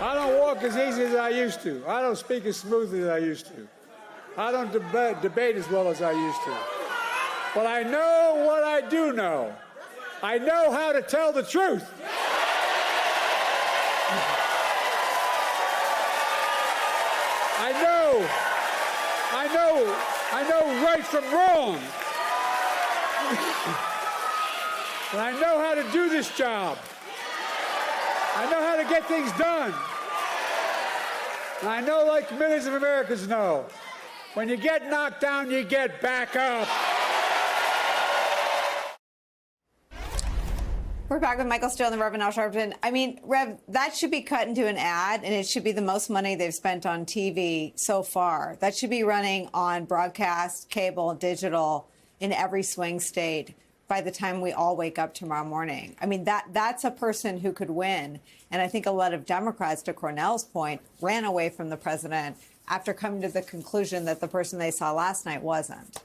I don't walk as easy as I used to. I don't speak as smoothly as I used to. I don't debate as well as I used to. But I know what I do know. I know how to tell the truth. I know right from wrong. And I know how to do this job. I know how to get things done. And I know, like millions of Americans know, when you get knocked down, you get back up. We're back with Michael Steele and the Reverend Al Sharpton. I mean, Rev, that should be cut into an ad, and it should be the most money they've spent on TV so far. That should be running on broadcast, cable, digital in every swing state by the time we all wake up tomorrow morning. I mean, that's a person who could win. And I think a lot of Democrats, to Cornell's point, ran away from the president after coming to the conclusion that the person they saw last night wasn't.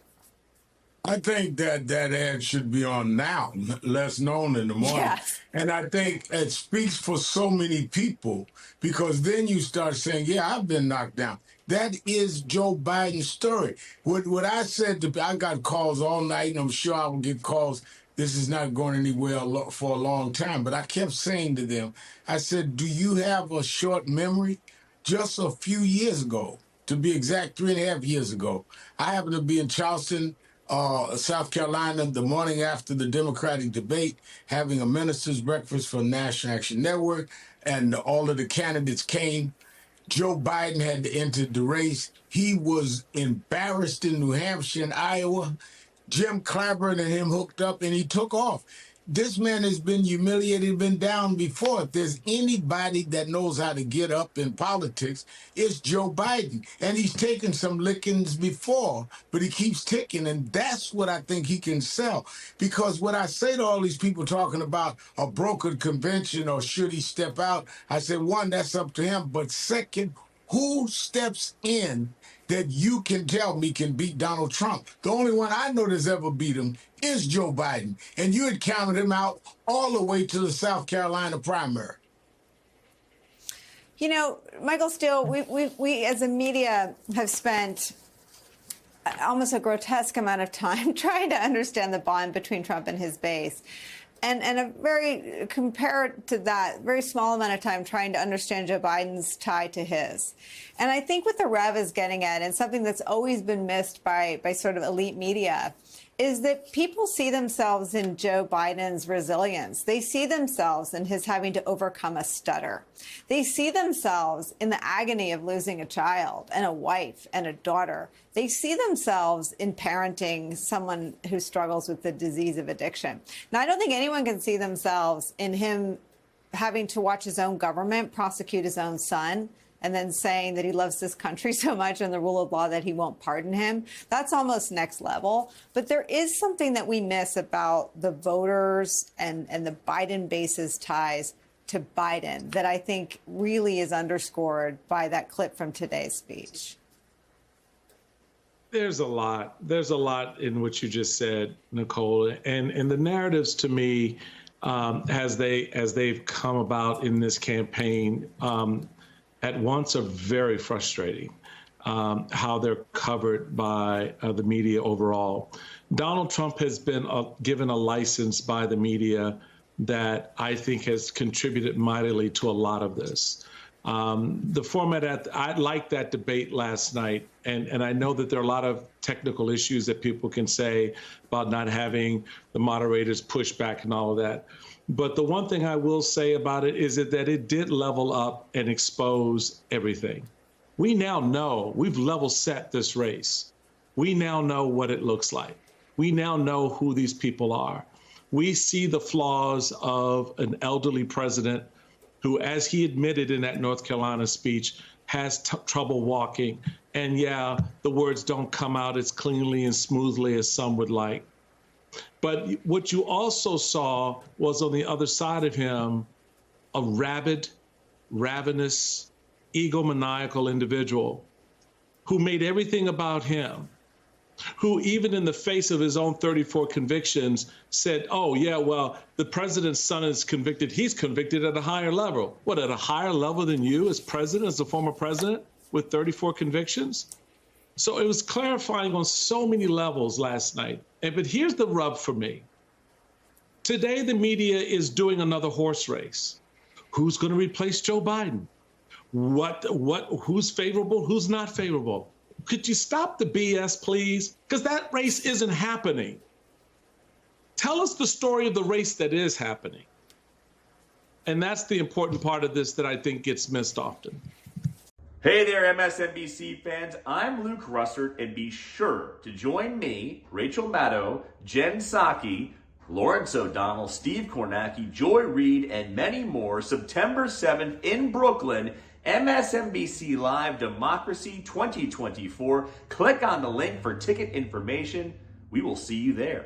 I think that ad should be on now, less known in the morning. Yes. And I think it speaks for so many people, because then you start saying, yeah, I've been knocked down. That is Joe Biden's story. What I said, I got calls all night, and I'm sure I will get calls. This is not going anywhere for a long time. But I kept saying to them, I said, do you have a short memory? Just a few years ago, to be exact, 3.5 years ago, I happened to be in Charleston, South Carolina, the morning after the Democratic debate, having a minister's breakfast for National Action Network, and all of the candidates came. Joe Biden had entered the race. He was embarrassed in New Hampshire and Iowa. Jim Clyburn and him hooked up, and he took off. This man has been humiliated, been down before. If there's anybody that knows how to get up in politics, it's Joe Biden. And he's taken some lickings before, but he keeps ticking. And that's what I think he can sell. Because what I say to all these people talking about a brokered convention or should he step out, I said, one, that's up to him. But second, who steps in that you can tell me can beat Donald Trump? The only one I know that's ever beat him is Joe Biden. And you had counted him out all the way to the South Carolina primary. You know, Michael Steele, we as a media have spent almost a grotesque amount of time trying to understand the bond between Trump and his base. And a very, compared to that, very small amount of time trying to understand Joe Biden's tie to his. And I think what the Rev is getting at, and something that's always been missed by sort of elite media, is that people see themselves in Joe Biden's resilience. They see themselves in his having to overcome a stutter. They see themselves in the agony of losing a child and a wife and a daughter. They see themselves in parenting someone who struggles with the disease of addiction. Now, I don't think anyone can see themselves in him having to watch his own government prosecute his own son and then saying that he loves this country so much and the rule of law that he won't pardon him. That's almost next level. But there is something that we miss about the voters and the Biden base's ties to Biden that I think really is underscored by that clip from today's speech. There's a lot. There's a lot in what you just said, Nicole. And the narratives to me, as they've come about in this campaign, at once are very frustrating, how they're covered by the media overall. Donald Trump has been given a license by the media that I think has contributed mightily to a lot of this. The format, I liked that debate last night, and I know that there are a lot of technical issues that people can say about not having the moderators push back and all of that. But the one thing I will say about it is that it did level up and expose everything. We now know, we've level set this race. We now know what it looks like. We now know who these people are. We see the flaws of an elderly president who, as he admitted in that North Carolina speech, has trouble walking. And yeah, the words don't come out as cleanly and smoothly as some would like. But what you also saw was on the other side of him, a rabid, ravenous, egomaniacal individual who made everything about him. who even in the face of his own 34 convictions said, oh, yeah, well, the president's son is convicted. He's convicted at a higher level. What, at a higher level than you as president, as a former president with 34 convictions? So it was clarifying on so many levels last night. But here's the rub for me. Today, the media is doing another horse race. Who's going to replace Joe Biden? Who's favorable? Who's not favorable? Could you stop the BS, please? Because that race isn't happening. Tell us the story of the race that is happening. And that's the important part of this that I think gets missed often. Hey there, MSNBC fans. I'm Luke Russert, and be sure to join me, Rachel Maddow, Jen Psaki, Lawrence O'Donnell, Steve Kornacki, Joy Reid, and many more September 7th in Brooklyn, MSNBC Live Democracy 2024. Click on the link for ticket information. We will see you there.